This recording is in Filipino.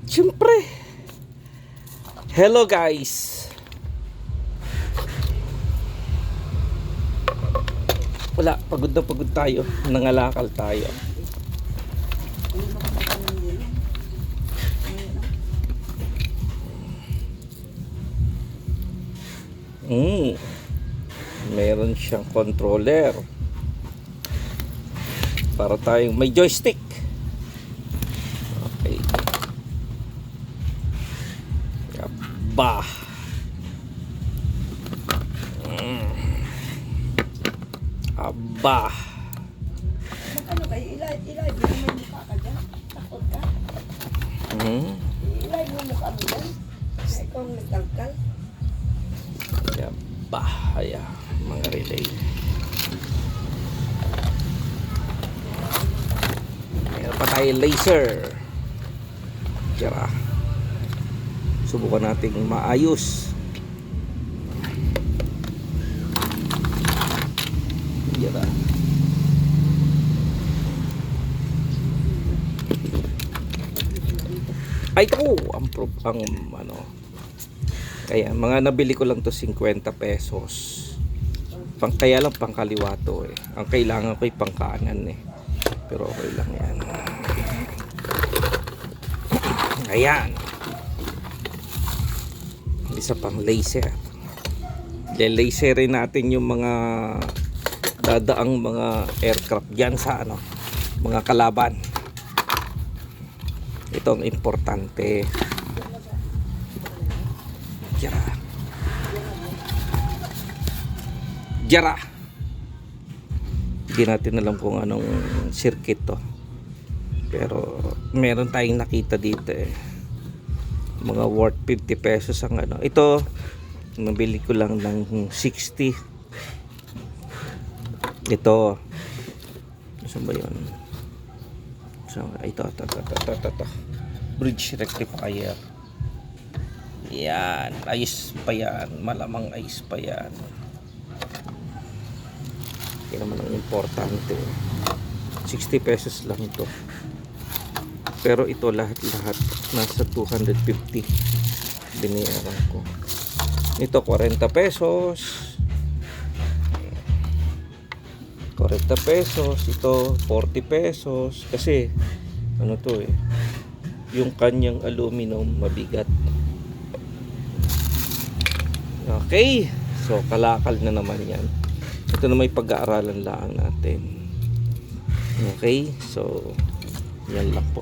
Siyempre. Hello guys. Wala, pagod na pagod tayo. Nangalakal tayo. Meron siyang controller. Para tayong may joystick. Okay. Yaba. Aba. Ano kayo? Ilay mo may mukha ka dyan. Takot ka. Ilay mo mukha mo dyan. Na ikaw ang nagkalkal. Yaba. Haya. Mga relay. Meron pa tayo laser. Tira. Subukan nating maayos. Tira. Ay ko ang ano. Kaya mga nabili ko lang to 50 pesos. Kaya lang pangkaliwa to eh. Ang kailangan ko ay pangkanan eh. Pero okay lang yan. Ayan. Isa pang laser. Laserin natin yung mga dadaang mga aircraft dyan sa ano, mga kalaban. Ito ang importante. Jara. Hindi natin alam kung anong circuit to. Pero meron tayong nakita dito eh. Mga worth 50 pesos ang ano. Ito, nabili ko lang ng 60. Ito. Saan ba yun? Ito. Bridge rectifier. Yan. Ayos pa yan. Malamang ayos pa yan. Yan naman ang importante. 60 pesos lang ito. Pero ito lahat-lahat nasa 250 binayaran ko. Ito 40 pesos. 40 pesos. Ito 40 pesos. Kasi ano to eh. Yung kanyang aluminum mabigat. Okay. So kalakal na naman yan. Ito na may pag-aaralan lang natin. Okay. So yan lang po.